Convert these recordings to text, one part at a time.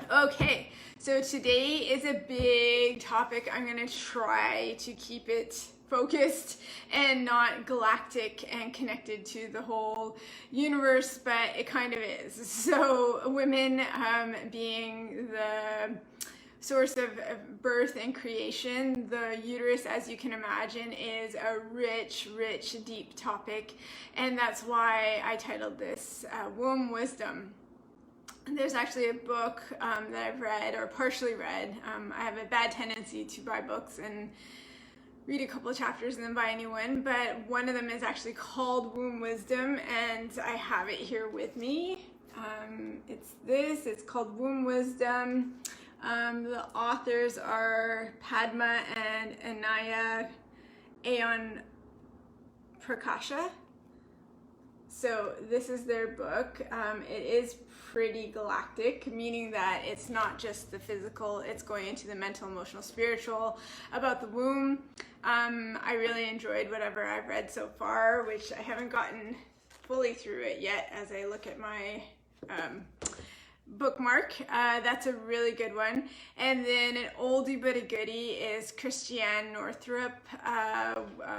Okay, so today is a big topic. I'm going to try to keep it focused and not galactic and connected to the whole universe, but it kind of is. So women being the source of birth and creation, the uterus, as you can imagine, is a rich, deep topic, and that's why I titled this Womb Wisdom. There's actually a book that I've read, or partially read. I have a bad tendency to buy books and read a couple of chapters and then buy a new one, but one of them is actually called Womb Wisdom, and I have it here with me. It's called Womb Wisdom. The authors are Padma and Anaya Ayon Prakasha. So this is their book. It is pretty galactic, meaning that it's not just the physical, it's going into the mental, emotional, spiritual about the womb. I really enjoyed whatever I've read so far, which I haven't gotten fully through it yet as I look at my bookmark. That's a really good one. And then an oldie but a goodie is Christiane Northrup,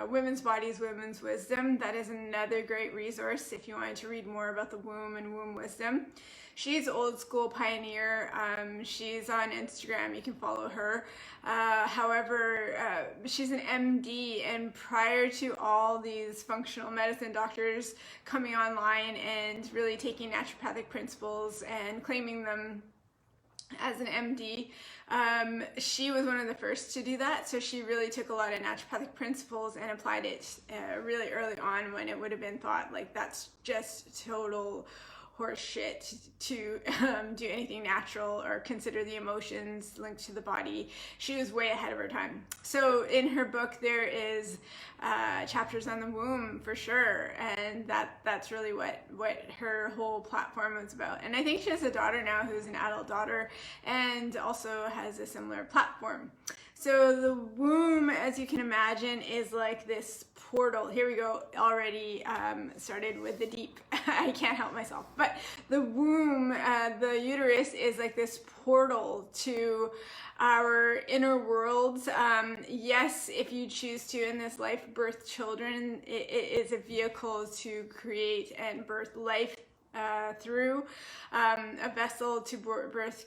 Women's Bodies, Women's Wisdom. That is another great resource if you wanted to read more about the womb and womb wisdom. She's old school pioneer. She's on Instagram. You can follow her. However, she's an MD, and prior to all these functional medicine doctors coming online and really taking naturopathic principles and claiming them as an MD, she was one of the first to do that. So she really took a lot of naturopathic principles and applied it really early on, when it would have been thought like that's just total horse shit to do anything natural or consider the emotions linked to the body. She was way ahead of her time. So in her book there is chapters on the womb for sure, and that's really what her whole platform was about. And I think she has a daughter now who's an adult daughter and also has a similar platform. So the womb, as you can imagine, is like this portal. Here we go, already started with the deep. I can't help myself. But the womb, the uterus, is like this portal to our inner worlds. Yes, if you choose to in this life birth children, it is a vehicle to create and birth life through, a vessel to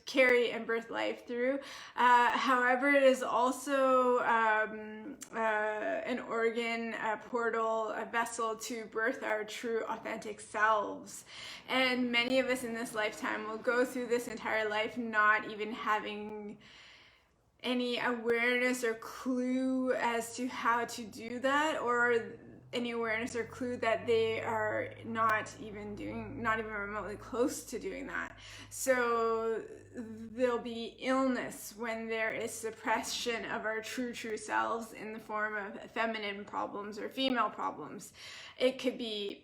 carry and birth life through. However, it is also an organ, a portal, a vessel to birth our true authentic selves. And many of us in this lifetime will go through this entire life not even having any awareness or clue as to how to do that, or any awareness or clue that they are not even remotely close to doing that. So there'll be illness when there is suppression of our true selves in the form of feminine problems or female problems. It could be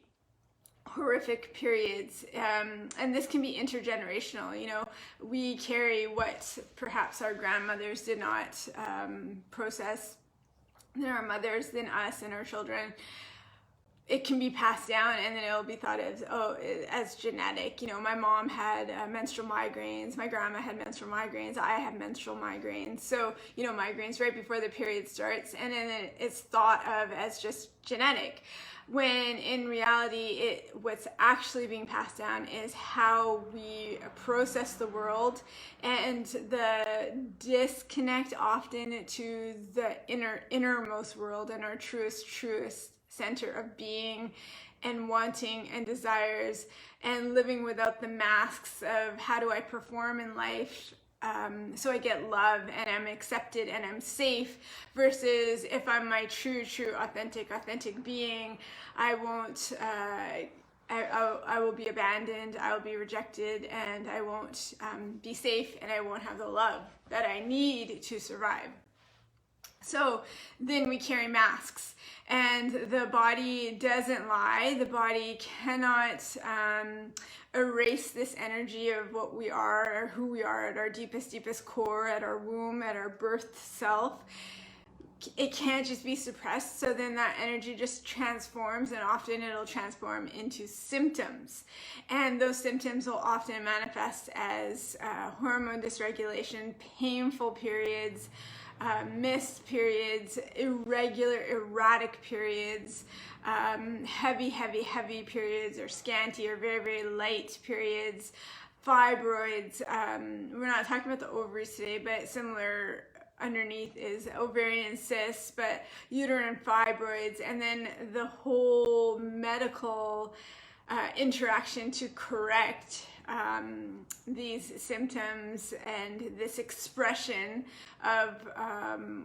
horrific periods, and this can be intergenerational. You know, we carry what perhaps our grandmothers did not process. There are mothers than us and our children. It can be passed down, and then it'll be thought of as genetic. You know, my mom had menstrual migraines, my grandma had menstrual migraines, I have menstrual migraines. So, you know, migraines right before the period starts, and then it's thought of as just genetic. When in reality, what's actually being passed down is how we process the world, and the disconnect often to the innermost world and our truest center of being and wanting and desires, and living without the masks of how do I perform in life so I get love and I'm accepted and I'm safe, versus if I'm my true authentic being, I won't I will be abandoned, I will be rejected, and I won't be safe, and I won't have the love that I need to survive. So then we carry masks, and the body doesn't lie. The body cannot erase this energy of what we are, or who we are at our deepest core, at our womb, at our birth self. it can't just be suppressed, so then that energy just transforms, and often it'll transform into symptoms, and those symptoms will often manifest as hormone dysregulation, painful periods, missed periods, irregular, erratic periods, heavy periods, or scanty or very light periods, fibroids. We're not talking about the ovaries today, but similar underneath is ovarian cysts, but uterine fibroids, and then the whole medical interaction to correct these symptoms and this expression of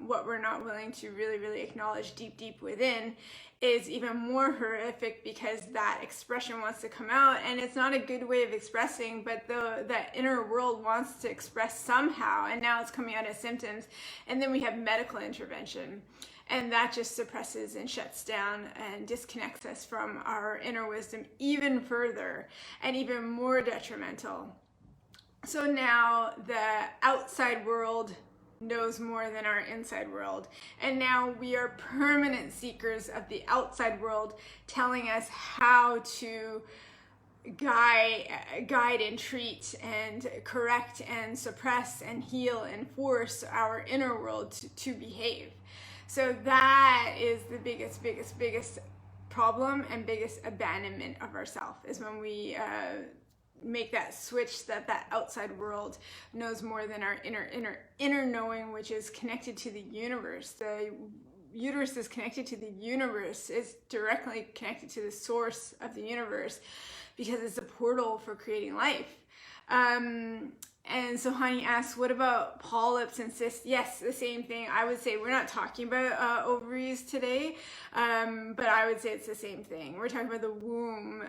what we're not willing to really acknowledge deep within is even more horrific, because that expression wants to come out, and it's not a good way of expressing, but that inner world wants to express somehow, and now it's coming out as symptoms. And then we have medical intervention, and that just suppresses and shuts down and disconnects us from our inner wisdom even further, and even more detrimental. So now the outside world knows more than our inside world, and now we are permanent seekers of the outside world, telling us how to guide and treat and correct and suppress and heal and force our inner world to behave. So that is the biggest problem and biggest abandonment of ourselves, is when we make that switch that outside world knows more than our inner knowing, which is connected to the universe. The uterus is connected to the universe, is directly connected to the source of the universe, because it's a portal for creating life. And so Hani asks, what about polyps and cysts? Yes, the same thing. I would say we're not talking about ovaries today, but I would say it's the same thing. We're talking about the womb.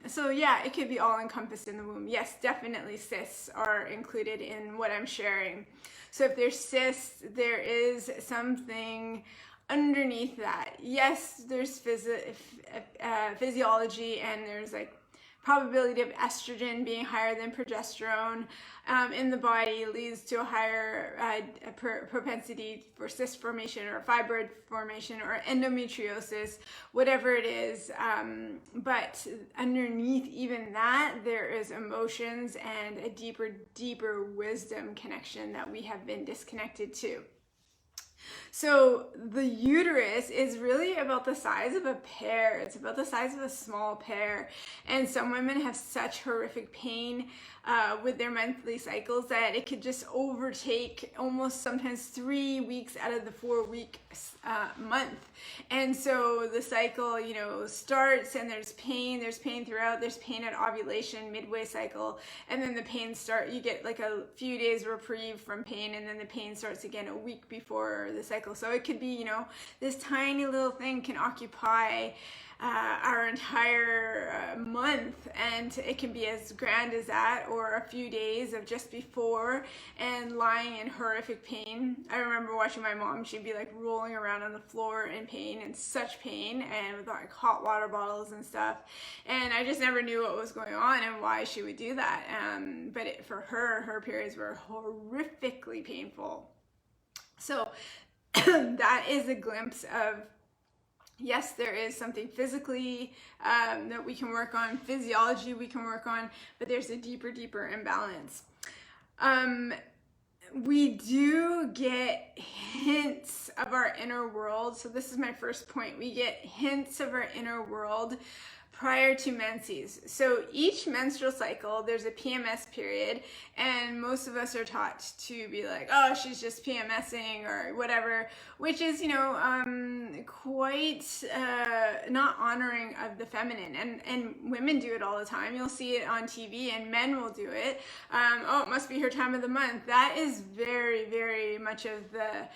So yeah, it could be all encompassed in the womb. Yes, definitely cysts are included in what I'm sharing. So if there's cysts, there is something underneath that. Yes, there's physiology, and there's like probability of estrogen being higher than progesterone in the body leads to a higher propensity for cyst formation or fibroid formation or endometriosis, whatever it is. But underneath even that, there is emotions and a deeper wisdom connection that we have been disconnected to. So the uterus is really about the size of a pear. It's about the size of a small pear. And some women have such horrific pain with their monthly cycles that it could just overtake almost sometimes 3 weeks out of the 4-week month. And so the cycle, starts, and there's pain throughout. There's pain at ovulation, midway cycle, and then the pain you get like a few days reprieve from pain, and then the pain starts again a week before the cycle. So it could be, this tiny little thing can occupy our entire month, and it can be as grand as that, or a few days of just before and lying in horrific pain. I remember watching my mom. She'd be like rolling around on the floor in pain, in such pain, and with like hot water bottles and stuff, and I just never knew what was going on and why she would do that. But for her periods were horrifically painful. So that is a glimpse of, yes, there is something physically that we can work on, physiology we can work on, but there's a deeper imbalance. We do get hints of our inner world. So this is my first point. We get hints of our inner world prior to menses. So each menstrual cycle, there's a PMS period, and most of us are taught to be like, oh, she's just PMSing or whatever, which is, quite not honoring of the feminine. And women do it all the time. You'll see it on TV, and men will do it. Oh, it must be her time of the month. That is very much of the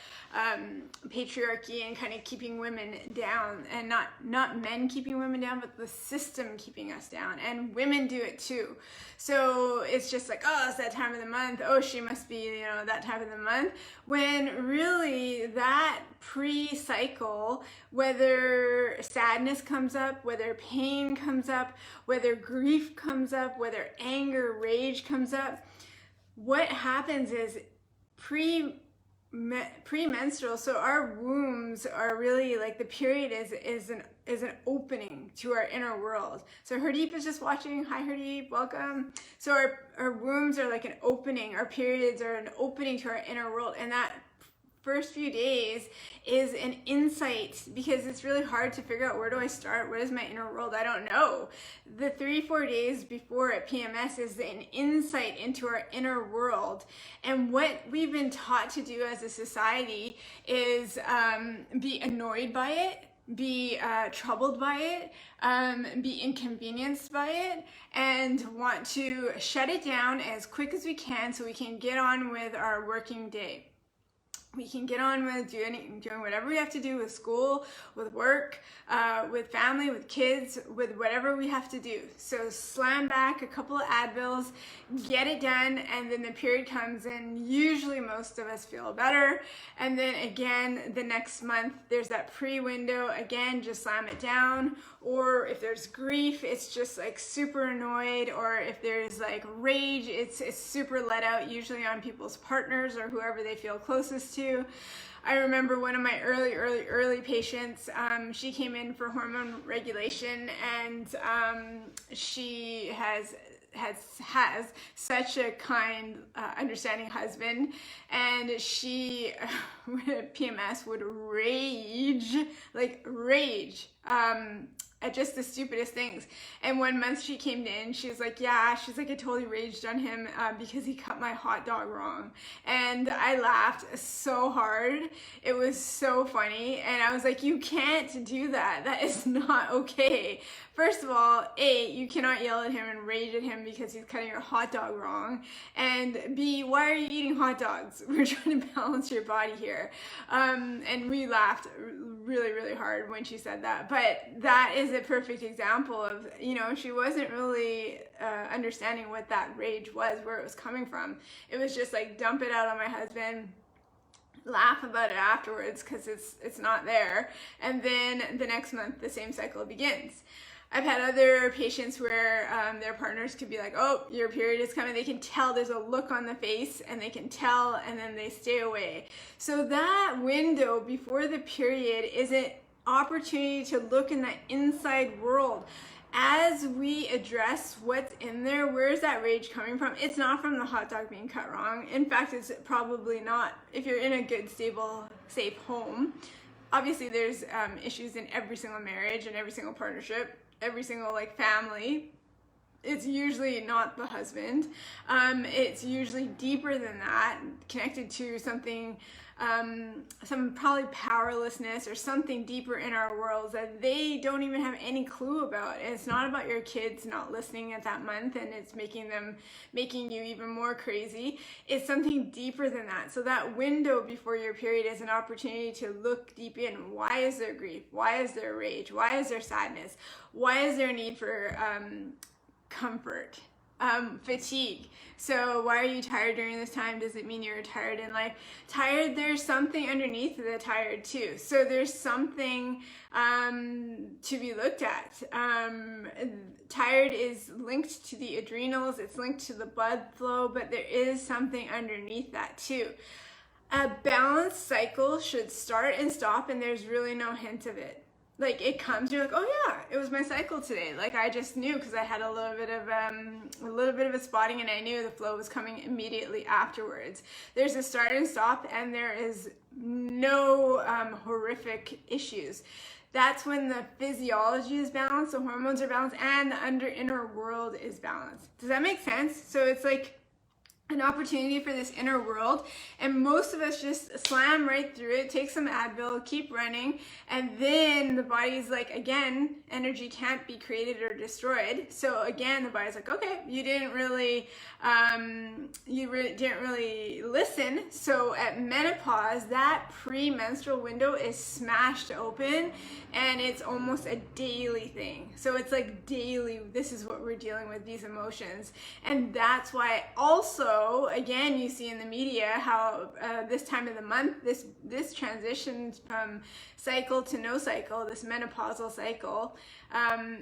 patriarchy and kind of keeping women down, and not men keeping women down, but the system keeping us down. And women do it too. So it's just like, oh, it's that time of the month. Oh, she must be, that time of the month. When really that pre-cycle, whether sadness comes up, whether pain comes up, whether grief comes up, whether anger, rage comes up, what happens is premenstrual, so our wombs are really like, the period is an opening to our inner world. So Hardeep is just watching. Hi Hardeep, welcome. So our wombs are like an opening, our periods are an opening to our inner world, and that first few days is an insight, because it's really hard to figure out, where do I start? What is my inner world? I don't know. The 3-4 days before at PMS is an insight into our inner world. And what we've been taught to do as a society is be annoyed by it, be troubled by it, be inconvenienced by it, and want to shut it down as quick as we can so we can get on with our working day. We can get on with doing whatever we have to do with school, with work, with family, with kids, with whatever we have to do. So slam back a couple of Advils, get it done, and then the period comes, and usually most of us feel better. And then again, the next month, there's that pre-window, again, just slam it down. Or if there's grief, it's just like super annoyed. Or if there's like rage, it's super let out, usually on people's partners or whoever they feel closest to. I remember one of my early patients, she came in for hormone regulation, and she has such a kind, understanding husband, and she, with PMS, would rage at just the stupidest things. And one month she came in, she was like, I totally raged on him because he cut my hot dog wrong. And I laughed so hard. It was so funny. And I was like, you can't do that. That is not okay. First of all, A, you cannot yell at him and rage at him because he's cutting your hot dog wrong. And B, why are you eating hot dogs? We're trying to balance your body here. And we laughed really, really hard when she said that. But that is a perfect example of, she wasn't really understanding what that rage was, where it was coming from. It was just like, dump it out on my husband, laugh about it afterwards because it's not there. And then the next month, the same cycle begins. I've had other patients where their partners could be like, oh, your period is coming. They can tell, there's a look on the face, and they can tell, and then they stay away. So that window before the period is an opportunity to look in that inside world. As we address what's in there, where's that rage coming from? It's not from the hot dog being cut wrong. In fact, it's probably not, if you're in a good, stable, safe home. Obviously, there's issues in every single marriage and every single partnership, every single probably it's usually not the husband. It's usually deeper than that, connected to something, some probably powerlessness or something deeper in our worlds that they don't even have any clue about. And it's not about your kids not listening at that month and it's making you even more crazy. It's something deeper than that. So that window before your period is an opportunity to look deep in. Why is there grief? Why is there rage? Why is there sadness? Why is there a need for comfort? Fatigue. So why are you tired during this time? Does it mean you're tired in life? Tired, there's something underneath the tired too. So there's something to be looked at. Tired is linked to the adrenals, it's linked to the blood flow, but there is something underneath that too. A balanced cycle should start and stop, and there's really no hint of it. Like it comes, you're like, oh yeah, it was my cycle today. Like I just knew because I had a little bit of a spotting, and I knew the flow was coming immediately afterwards. There's a start and stop, and there is no horrific issues. That's when the physiology is balanced, the hormones are balanced, and the inner world is balanced. Does that make sense? So it's like an opportunity for this inner world, and most of us just slam right through it, take some Advil, keep running, and then the body's like, again, energy can't be created or destroyed. So again, the body's like, okay, you didn't really listen. So at menopause, that premenstrual window is smashed open, and it's almost a daily thing. So it's like daily, this is what we're dealing with, these emotions. And that's why also, again, you see in the media how this time of the month, this transitions from cycle to no cycle, this menopausal cycle,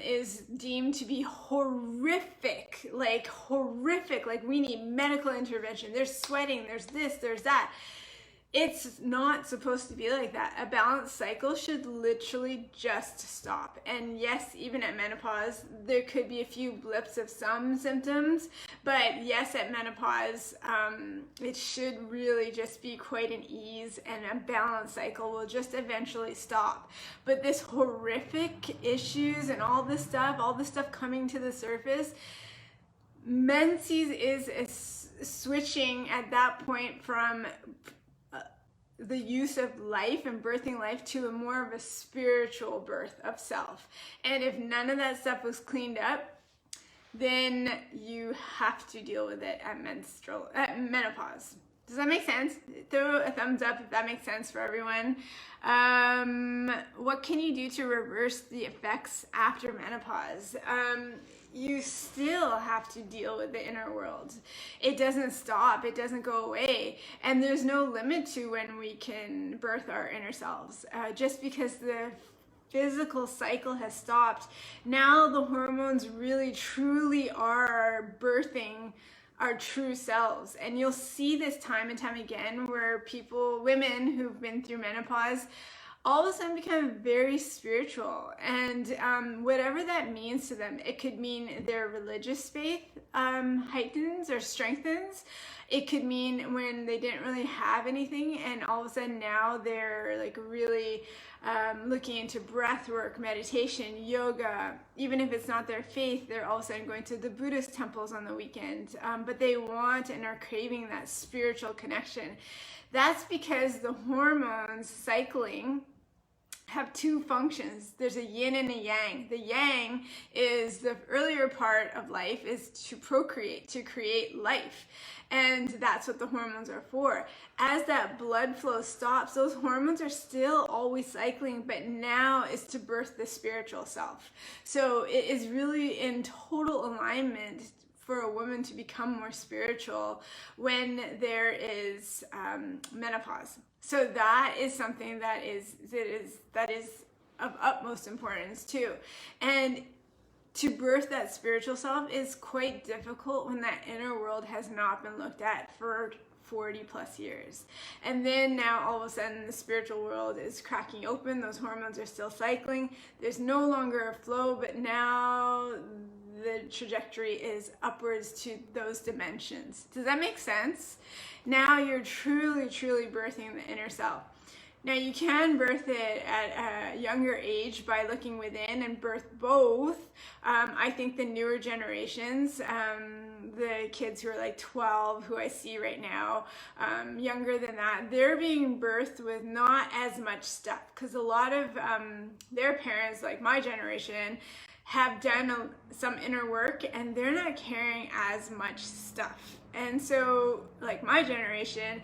is deemed to be horrific, like we need medical intervention. There's sweating, there's this, there's that. It's not supposed to be like that. A balanced cycle should literally just stop. And yes, even at menopause, there could be a few blips of some symptoms, but yes, at menopause, it should really just be quite an ease, and a balanced cycle will just eventually stop. But this horrific issues and all this stuff coming to the surface, menses is switching at that point from the use of life and birthing life to a more of a spiritual birth of self. And if none of that stuff was cleaned up, then you have to deal with it at menopause. Does that make sense? Throw a thumbs up if that makes sense for everyone. What can you do to reverse the effects after menopause? You still have to deal with the inner world. It doesn't stop, it doesn't go away, and there's no limit to when we can birth our inner selves. Just because the physical cycle has stopped, now the hormones really truly are birthing our true selves. And you'll see this time and time again where women who've been through menopause, all of a sudden become very spiritual, and whatever that means to them. It could mean their religious faith heightens or strengthens. It could mean when they didn't really have anything, and all of a sudden now they're like really looking into breath work, meditation, yoga. Even if it's not their faith, they're all of a sudden going to the Buddhist temples on the weekend, but they want and are craving that spiritual connection. That's because the hormones cycling have two functions. There's a yin and a yang. The yang is the earlier part of life, is to procreate, to create life. And that's what the hormones are for. As that blood flow stops, those hormones are still always cycling, but now is to birth the spiritual self. So it is really in total alignment for a woman to become more spiritual when there is menopause. So that is something that is of utmost importance too. And to birth that spiritual self is quite difficult when that inner world has not been looked at for 40 plus years. And then now all of a sudden the spiritual world is cracking open, those hormones are still cycling, there's no longer a flow, but now the trajectory is upwards to those dimensions. Does that make sense? Now you're truly birthing the inner self. Now you can birth it at a younger age by looking within and birth both. I think the newer generations, the kids who are like 12, who I see right now, younger than that, they're being birthed with not as much stuff, because a lot of their parents, like my generation, have done some inner work and they're not carrying as much stuff. And so, like my generation,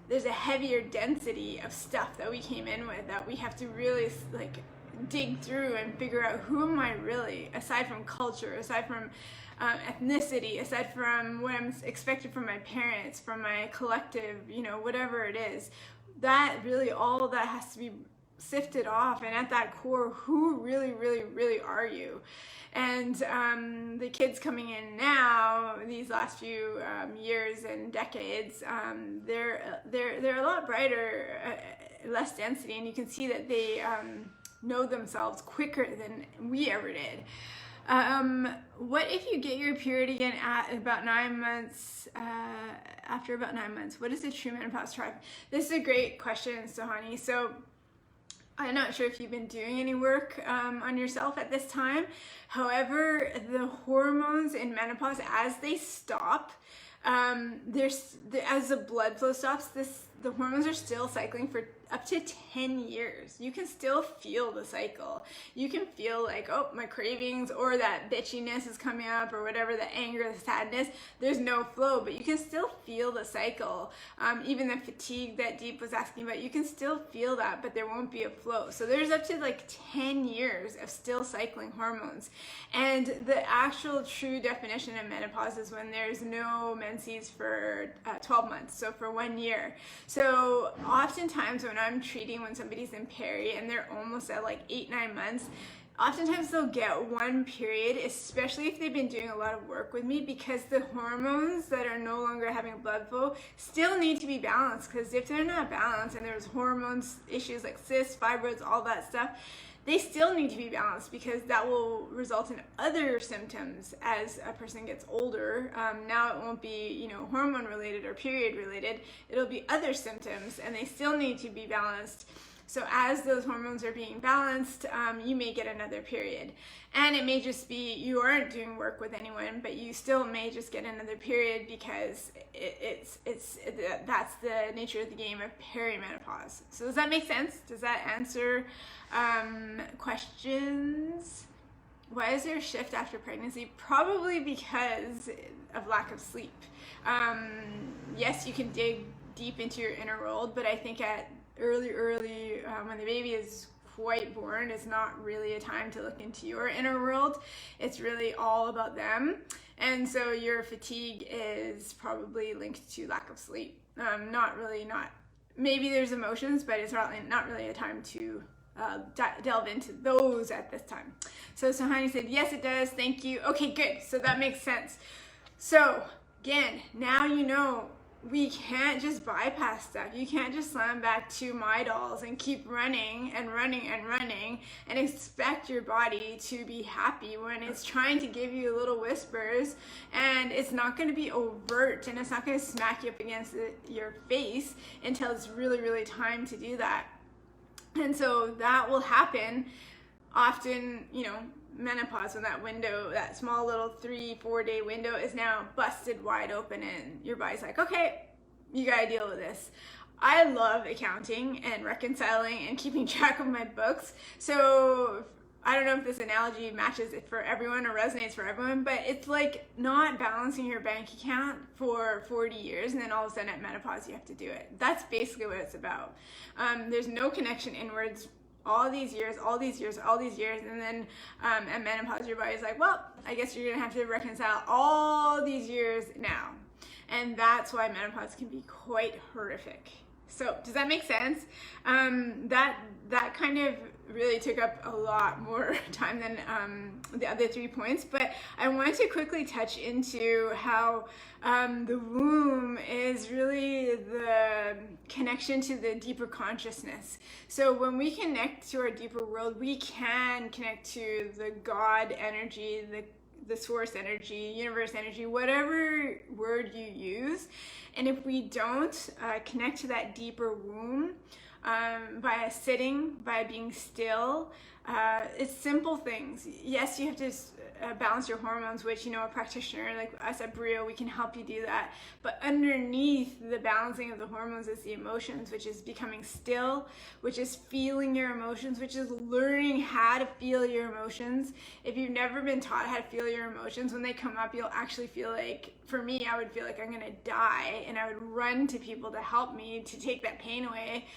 there's a heavier density of stuff that we came in with that we have to really like dig through and figure out, who am I really, aside from culture, aside from ethnicity, aside from what I'm expected from my parents, from my collective, whatever it is. That really, all of that has to be sifted off, and at that core, who really are you? And the kids coming in now, these last few years and decades, they're a lot brighter, less density, and you can see that they know themselves quicker than we ever did. What if you get your period again at about 9 months, after about 9 months? What is the true menopause track? This is a great question, Sohani. So I'm not sure if you've been doing any work on yourself at this time. However, the hormones in menopause, as they stop, as the blood flow stops, the hormones are still cycling for up to 10 years. You can still feel the cycle. You can feel like, oh, my cravings or that bitchiness is coming up, or whatever, the anger, the sadness. There's no flow, but you can still feel the cycle. Even the fatigue that Deep was asking about, you can still feel that, but there won't be a flow. So there's up to like 10 years of still cycling hormones. And the actual true definition of menopause is when there's no menses for 12 months, so for 1 year. So oftentimes when I'm treating, when somebody's in peri and they're almost at like 8-9 months, oftentimes they'll get one period, especially if they've been doing a lot of work with me, because the hormones that are no longer having blood flow still need to be balanced. Because if they're not balanced and there's hormones issues like cysts, fibroids, all that stuff, they still need to be balanced, because that will result in other symptoms as a person gets older. Now it won't be, hormone related or period related. It'll be other symptoms, and they still need to be balanced. So as those hormones are being balanced, you may get another period. And it may just be you aren't doing work with anyone, but you still may just get another period, because that's the nature of the game of perimenopause. So does that make sense? Does that answer questions? Why is there a shift after pregnancy? Probably because of lack of sleep. Yes, you can dig deep into your inner world, but I think at early when the baby is quite born, is not really a time to look into your inner world. It's really all about them. And so your fatigue is probably linked to lack of sleep. Maybe there's emotions, but it's not really a time to delve into those at this time. So Sohani said, yes, it does. Thank you. Okay, good. So that makes sense. So again, now you know we can't just bypass stuff. You can't just slam back to my dolls and keep running and running and running and expect your body to be happy when it's trying to give you little whispers, and it's not going to be overt, and it's not going to smack you up against your face until it's really, really time to do that. And so that will happen often, menopause, when that window, that small little 3-4 day window is now busted wide open, and your body's like, okay, you gotta deal with this. I love accounting and reconciling and keeping track of my books. So I don't know if this analogy matches it for everyone or resonates for everyone, but it's like not balancing your bank account for 40 years and then all of a sudden at menopause you have to do it. That's basically what it's about. There's no connection inwards all these years, and then at menopause your body's like, well, I guess you're gonna have to reconcile all these years now. And that's why menopause can be quite horrific. So does that make sense? That kind of really took up a lot more time than the other 3 points, but I wanted to quickly touch into how the womb is really the connection to the deeper consciousness. So when we connect to our deeper world, we can connect to the God energy, the source energy, universe energy, whatever word you use. And if we don't connect to that deeper womb, by sitting, by being still, it's simple things. Yes, you have to balance your hormones, which, a practitioner like us at Brio, we can help you do that. But underneath the balancing of the hormones is the emotions, which is becoming still, which is feeling your emotions, which is learning how to feel your emotions. If you've never been taught how to feel your emotions, when they come up, you'll actually feel like, for me, I would feel like I'm gonna die, and I would run to people to help me to take that pain away.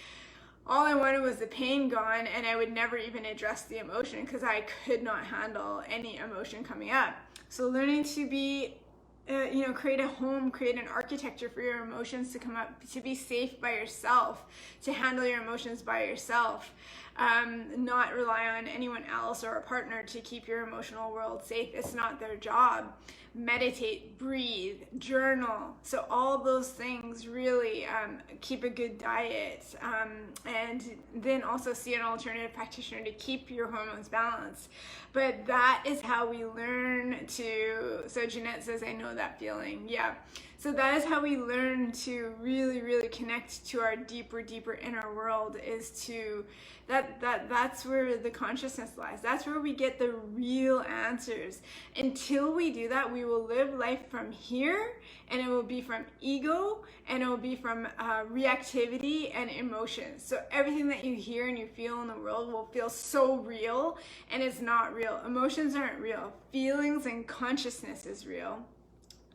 All I wanted was the pain gone, and I would never even address the emotion because I could not handle any emotion coming up. So learning to be, create a home, create an architecture for your emotions to come up, to be safe by yourself, to handle your emotions by yourself, not rely on anyone else or a partner to keep your emotional world safe. It's not their job. Meditate, breathe, journal. So all those things really keep a good diet, and then also see an alternative practitioner to keep your hormones balanced. But that is how we learn to, so Jeanette says, I know that feeling. Yeah. So that is how we learn to really, really connect to our deeper inner world, is to, that's where the consciousness lies. That's where we get the real answers. Until we do that, we will live life from here, and it will be from ego, and it will be from reactivity and emotions. So everything that you hear and you feel in the world will feel so real, and it's not real. Emotions aren't real. Feelings and consciousness is real.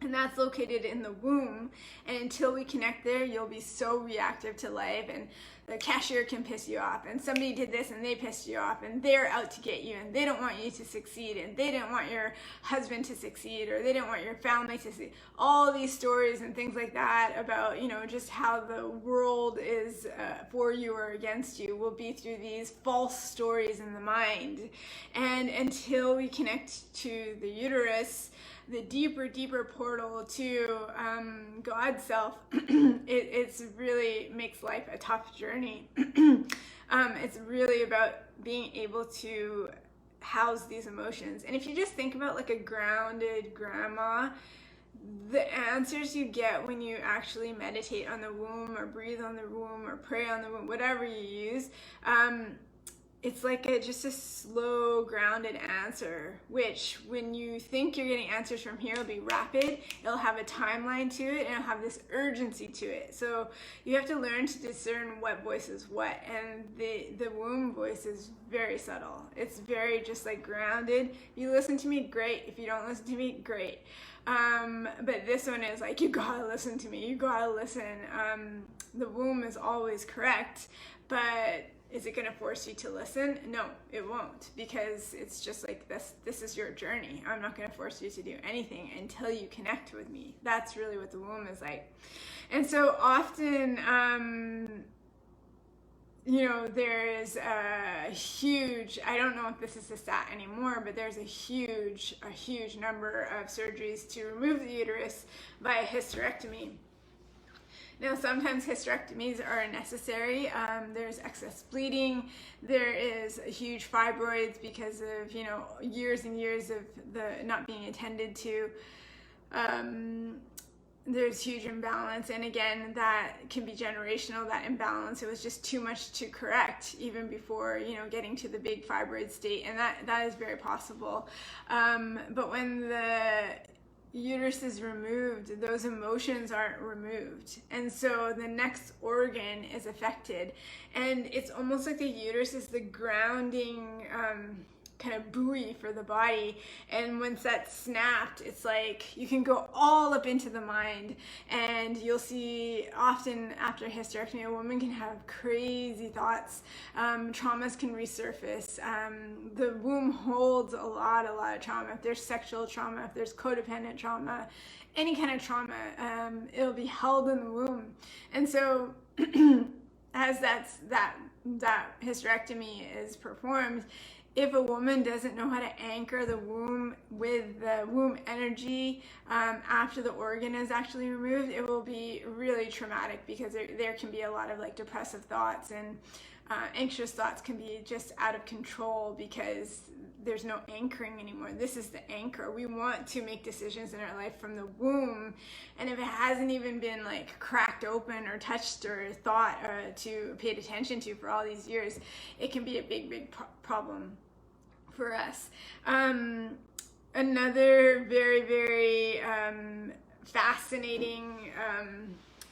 And that's located in the womb. And until we connect there, you'll be so reactive to life. And the cashier can piss you off, and somebody did this and they pissed you off, and they're out to get you, and they don't want you to succeed, and they didn't want your husband to succeed, or they didn't want your family to succeed. All these stories and things like that about, you know, just how the world is for you or against you will be through these false stories in the mind. And until we connect to the uterus, the deeper portal to God's self, it's really makes life a tough journey. It's really about being able to house these emotions. And if you just think about like a grounded grandma, the answers you get when you actually meditate on the womb or breathe on the womb or pray on the womb, whatever you use, it's like just a slow, grounded answer, which when you think you're getting answers from here, it'll be rapid, it'll have a timeline to it, and it'll have this urgency to it. So you have to learn to discern what voice is what, and the womb voice is very subtle. It's very just like grounded. If you listen to me, great. If you don't listen to me, great. But this one is like, you gotta listen to me, you gotta listen. The womb is always correct, but is it going to force you to listen? No, it won't, because it's just like this is your journey. I'm not going to force you to do anything until you connect with me. That's really what the womb is like. And so often, you know, there's a huge, I don't know if this is a stat anymore, but there's a huge number of surgeries to remove the uterus by a hysterectomy. Now, sometimes hysterectomies are necessary. There's excess bleeding. There is huge fibroids because of, you know, years and years of the not being attended to. There's huge imbalance, and again, that can be generational, that imbalance. It was just too much to correct even before, you know, getting to the big fibroid state, and that is very possible. But when the uterus is removed, those emotions aren't removed, and so the next organ is affected, and it's almost like the uterus is the grounding kind of buoy for the body. And once that's snapped, it's like you can go all up into the mind, and you'll see often after hysterectomy a woman can have crazy thoughts. Traumas can resurface. The womb holds a lot of trauma. If there's sexual trauma, if there's codependent trauma, any kind of trauma, it'll be held in the womb. And so as that hysterectomy is performed, if a woman doesn't know how to anchor the womb with the womb energy after the organ is actually removed, it will be really traumatic, because there can be a lot of like depressive thoughts, and anxious thoughts can be just out of control because there's no anchoring anymore. This is the anchor. We want to make decisions in our life from the womb, and if it hasn't even been like cracked open or touched or thought to paid attention to for all these years, it can be a big problem for us. Another very fascinating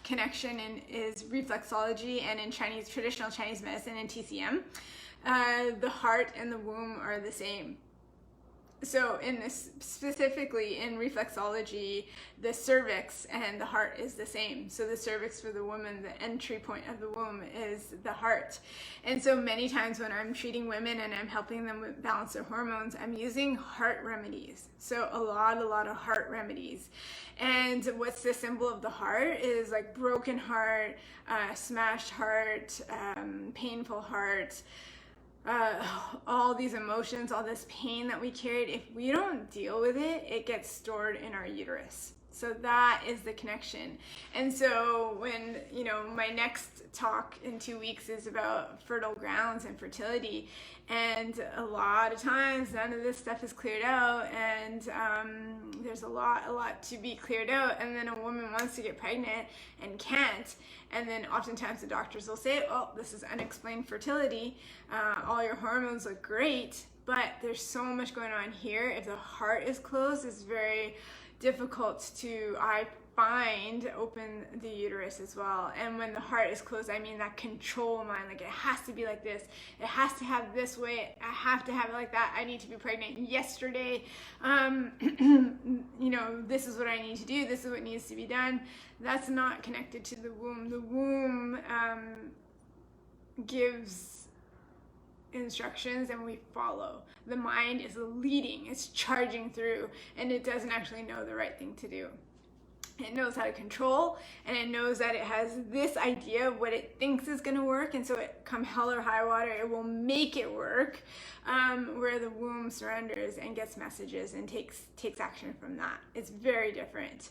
connection is reflexology, and in traditional Chinese medicine and TCM, the heart and the womb are the same. So specifically in reflexology, the cervix and the heart is the same. So the cervix for the woman, the entry point of the womb, is the heart. And so many times when I'm treating women and I'm helping them balance their hormones, I'm using heart remedies. So a lot of heart remedies. And what's the symbol of the heart is like broken heart, smashed heart, painful heart, all these emotions, all this pain that we carried. If we don't deal with it, it gets stored in our uterus. So that is the connection. And so when, you know, my next talk in 2 weeks is about fertile grounds and fertility, and a lot of times none of this stuff is cleared out, and there's a lot to be cleared out, and then a woman wants to get pregnant and can't, and then oftentimes the doctors will say, oh, this is unexplained fertility, all your hormones look great, but there's so much going on here. If the heart is closed, it's very difficult to, I find, open the uterus as well. And when the heart is closed, I mean that control mind, like it has to be like this, it has to have this way, I have to have it like that, I need to be pregnant yesterday, you know, this is what I need to do, this is what needs to be done. That's not connected to the womb. The womb gives instructions and we follow. The mind is leading, it's charging through, and it doesn't actually know the right thing to do. It knows how to control, and it knows that it has this idea of what it thinks is going to work, and so it, come hell or high water, it will make it work, where the womb surrenders and gets messages and takes action from that. It's very different.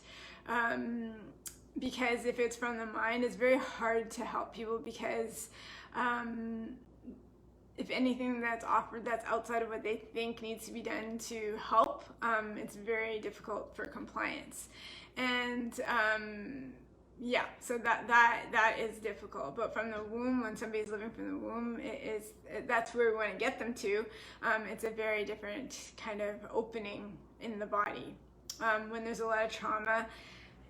Because if it's from the mind, it's very hard to help people, because if anything that's offered that's outside of what they think needs to be done to help, it's very difficult for compliance. And yeah, so that is difficult. But from the womb, when somebody's living from the womb, that's where we want to get them to. It's a very different kind of opening in the body. When there's a lot of trauma,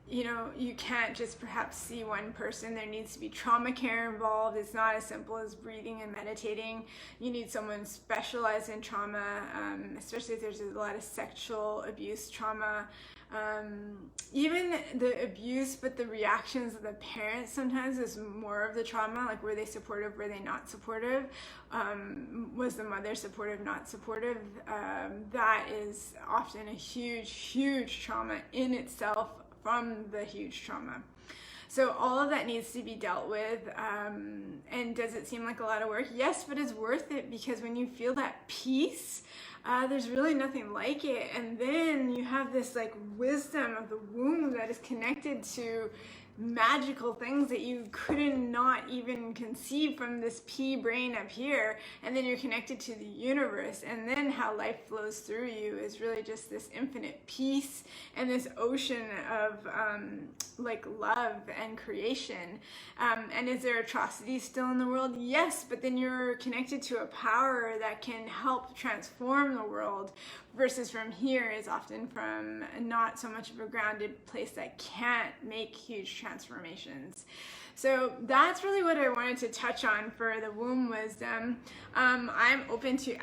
you know, you can't just perhaps see one person. There needs to be trauma care involved. It's not as simple as breathing and meditating. You need someone specialized in trauma, especially if there's a lot of sexual abuse trauma. Even the abuse, but the reactions of the parents sometimes is more of the trauma, like were they supportive, were they not supportive, was the mother supportive, not supportive. That is often a huge trauma in itself from the huge trauma. So all of that needs to be dealt with. And does it seem like a lot of work? Yes, but it's worth it, because when you feel that peace, there's really nothing like it. And then you have this like wisdom of the womb that is connected to magical things that you could not even conceive from this pea brain up here, and then you're connected to the universe, and then how life flows through you is really just this infinite peace and this ocean of like love and creation. And is there atrocity still in the world? Yes, but then you're connected to a power that can help transform the world, versus from here is often from not so much of a grounded place that can't make huge transformations. So that's really what I wanted to touch on for the womb wisdom. I'm open to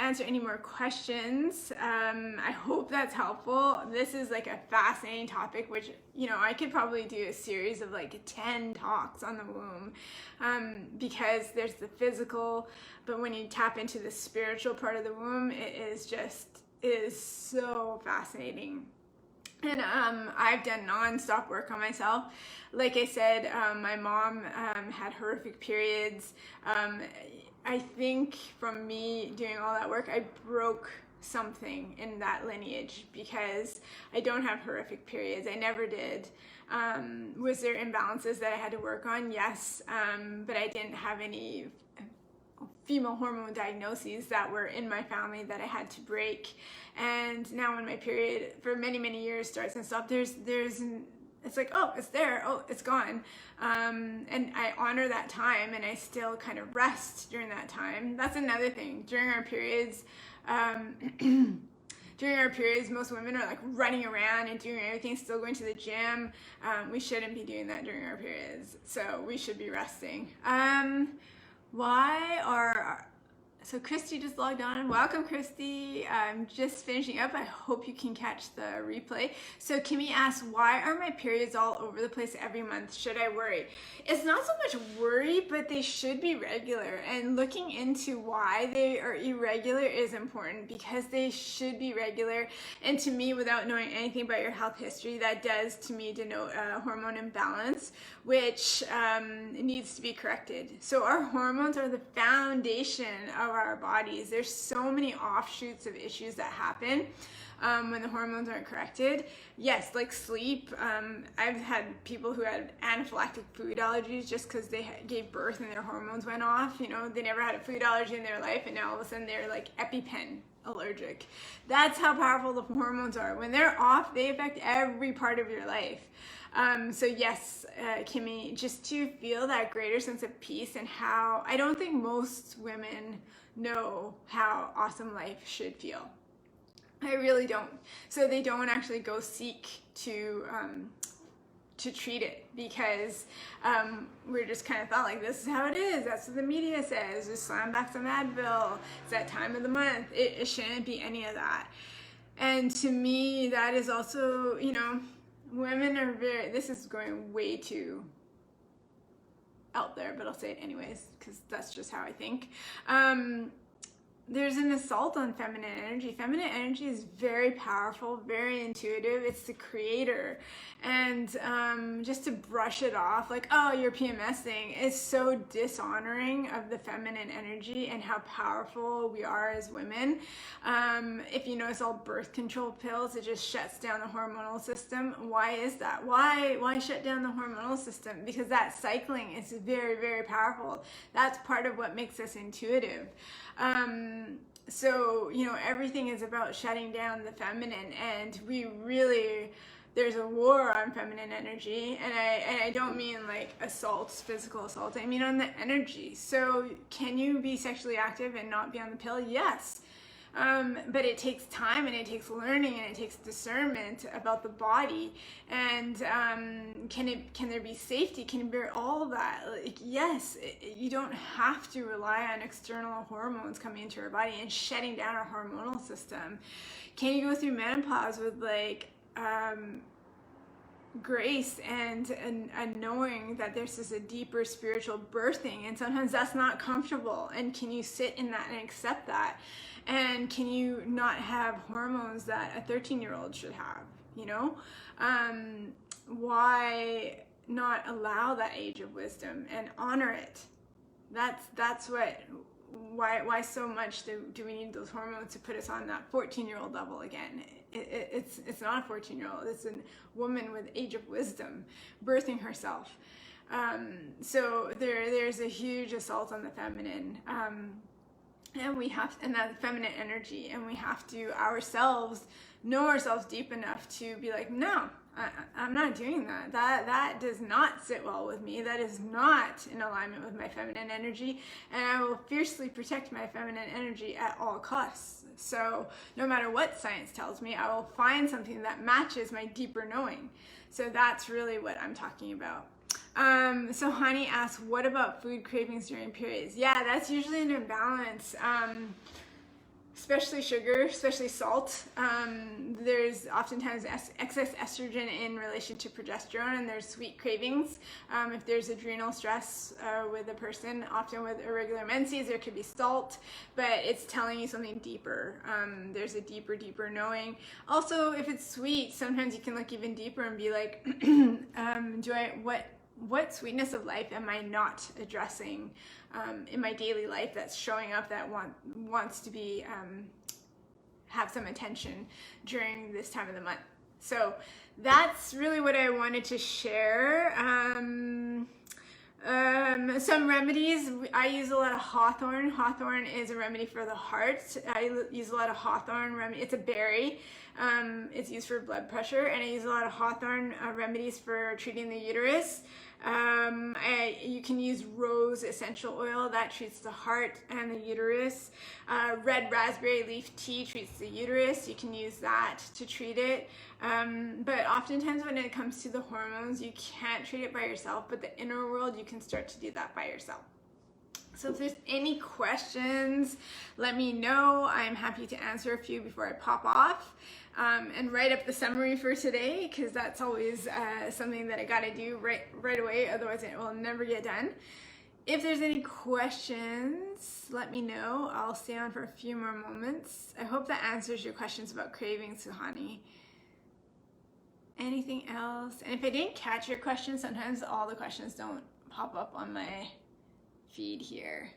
answer any more questions. I hope that's helpful. This is like a fascinating topic, which, you know, I could probably do a series of like 10 talks on the womb, because there's the physical, but when you tap into the spiritual part of the womb, it is so fascinating. And I've done non-stop work on myself. Like I said, my mom had horrific periods. I think from me doing all that work, I broke something in that lineage, because I don't have horrific periods. I never did. Was there imbalances that I had to work on? Yes, but I didn't have any female hormone diagnoses that were in my family that I had to break. And now when my period for many years starts and stops, it's like, oh, it's there, oh, it's gone. And I honor that time, and I still kind of rest during that time. That's another thing. During our periods, most women are like running around and doing everything, still going to the gym. We shouldn't be doing that during our periods. So we should be resting. So Christy just logged on. Welcome, Christy. I'm just finishing up. I hope you can catch the replay. So Kimmy asks, why are my periods all over the place every month? Should I worry? It's not so much worry, but they should be regular. And looking into why they are irregular is important, because they should be regular. And to me, without knowing anything about your health history, that does to me denote a hormone imbalance, which needs to be corrected. So our hormones are the foundation of our bodies. There's so many offshoots of issues that happen when the hormones aren't corrected. Yes, like sleep. I've had people who had anaphylactic food allergies just because they gave birth and their hormones went off. You know, they never had a food allergy in their life, and now all of a sudden they're like EpiPen allergic. That's how powerful the hormones are. When they're off, they affect every part of your life. So yes, Kimmy, just to feel that greater sense of peace, and how I don't think most women know how awesome life should feel. I really don't. So they don't actually go seek to treat it, because we're just kind of thought like, this is how it is. That's what the media says. Just slam back some Advil. It's that time of the month. It shouldn't be any of that. And to me, that is also, you know, women are this is going way too out there, but I'll say it anyways because that's just how I think. There's an assault on feminine energy. Feminine energy is very powerful, very intuitive. It's the creator. And just to brush it off, like, oh, you're PMSing, is so dishonoring of the feminine energy and how powerful we are as women. If you notice all birth control pills, it just shuts down the hormonal system. Why is that? Why shut down the hormonal system? Because that cycling is very, very powerful. That's part of what makes us intuitive. So, you know, everything is about shutting down the feminine, and there's a war on feminine energy, and I don't mean like assaults, physical assault, I mean on the energy. So can you be sexually active and not be on the pill? Yes. But it takes time, and it takes learning, and it takes discernment about the body. And can there be safety? Can you bear all of that? Like, yes, you don't have to rely on external hormones coming into your body and shutting down our hormonal system. Can you go through menopause with like grace and knowing that this is a deeper spiritual birthing, and sometimes that's not comfortable, and can you sit in that and accept that? And can you not have hormones that a 13-year-old should have, you know? Why not allow that age of wisdom and honor it? That's why so much do we need those hormones to put us on that 14-year-old level again? It's not a 14-year-old, it's a woman with age of wisdom birthing herself. So there's a huge assault on the feminine, and that feminine energy, and we have to know ourselves deep enough to be like, no, I'm not doing that. That does not sit well with me. That is not in alignment with my feminine energy, and I will fiercely protect my feminine energy at all costs. So no matter what science tells me, I will find something that matches my deeper knowing. So that's really what I'm talking about. So Hani asks, what about food cravings during periods? Yeah, that's usually an imbalance. Especially sugar, especially salt. There's oftentimes excess estrogen in relation to progesterone, and there's sweet cravings. If there's adrenal stress with a person, often with irregular menses, there could be salt, but it's telling you something deeper. There's a deeper knowing. Also, if it's sweet, sometimes you can look even deeper and be like, what sweetness of life am I not addressing in my daily life that's showing up that wants to be have some attention during this time of the month? So that's really what I wanted to share. Some remedies, I use a lot of hawthorn. Hawthorn is a remedy for the heart. I use a lot of hawthorn remedy. It's a berry. It's used for blood pressure, and I use a lot of hawthorn remedies for treating the uterus. You can use rose essential oil that treats the heart and the uterus. Red raspberry leaf tea treats the uterus. You can use that to treat it. But oftentimes when it comes to the hormones, you can't treat it by yourself, but the inner world, you can start to do that by yourself. So if there's any questions, let me know. I'm happy to answer a few before I pop off and write up the summary for today, because that's always something that I gotta do right away, otherwise it will never get done. If there's any questions, let me know. I'll stay on for a few more moments. I hope that answers your questions about cravings, Suhani. Anything else? And if I didn't catch your question, sometimes all the questions don't pop up on my feed here.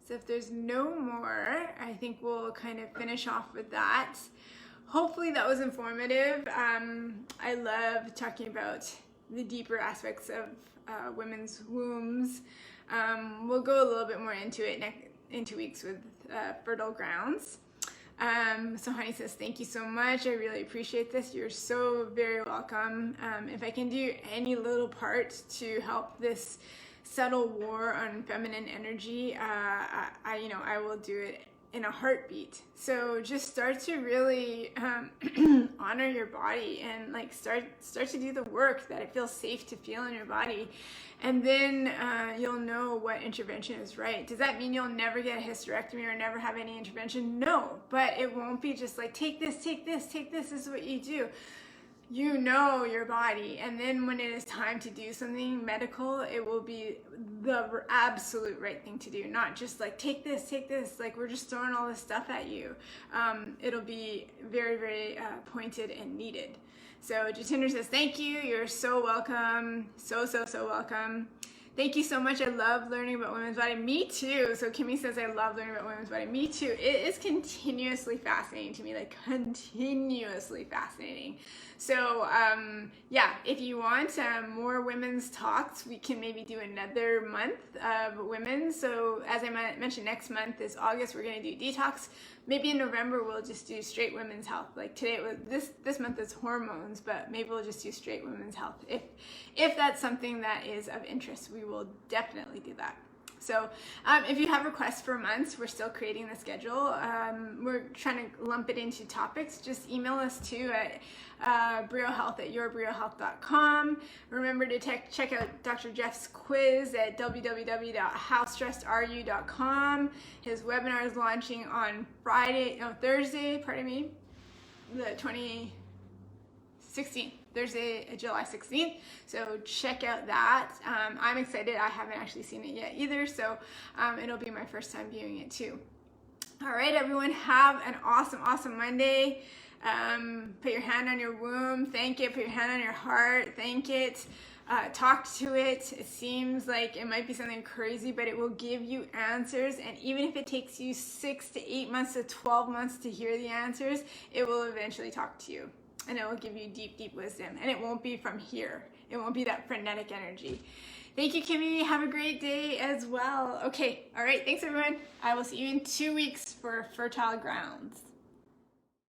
So if there's no more, I think we'll kind of finish off with that. Hopefully that was informative. I love talking about the deeper aspects of women's wombs. We'll go a little bit more into it in 2 weeks with fertile grounds. So Honey says, thank you so much. I really appreciate this. You're so very welcome. If I can do any little part to help this subtle war on feminine energy, I will do it in a heartbeat. So just start to really honor your body and like start to do the work that it feels safe to feel in your body, and then you'll know what intervention is right. Does that mean you'll never get a hysterectomy or never have any intervention? No, but it won't be just like take this, this is what you do. you know your body, and then when it is time to do something medical, it will be the absolute right thing to do, not just like take this, like we're just throwing all this stuff at you. It'll be very, very pointed and needed. So Jatinder says, thank you, you're so welcome, so welcome. Thank you so much. I love learning about women's body. Me too. So Kimmy says, I love learning about women's body. Me too. It is continuously fascinating to me, like continuously fascinating. So yeah, if you want more women's talks, we can maybe do another month of women. So as I mentioned, next month is August. We're going to do detox. Maybe in November we'll just do straight women's health. Like today, it was this month is hormones, but maybe we'll just do straight women's health. If that's something that is of interest, we will definitely do that. So if you have requests for months, we're still creating the schedule. We're trying to lump it into topics. Just email us too at briohealth@yourbriohealth.com. Remember to check out Dr. Jeff's quiz at www.howstressedareYou.com. His webinar is launching on Thursday, the 16th. Thursday, July 16th. So check out that. I'm excited. I haven't actually seen it yet either. So it'll be my first time viewing it too. All right, everyone, have an awesome Monday. Put your hand on your womb. Thank it. Put your hand on your heart. Thank it. Talk to it. It seems like it might be something crazy, but it will give you answers. And even if it takes you 6 to 8 months to 12 months to hear the answers, it will eventually talk to you. And it will give you deep wisdom. And it won't be from here. It won't be that frenetic energy. Thank you, Kimmy. Have a great day as well. Okay. All right. Thanks, everyone. I will see you in 2 weeks for Fertile Grounds.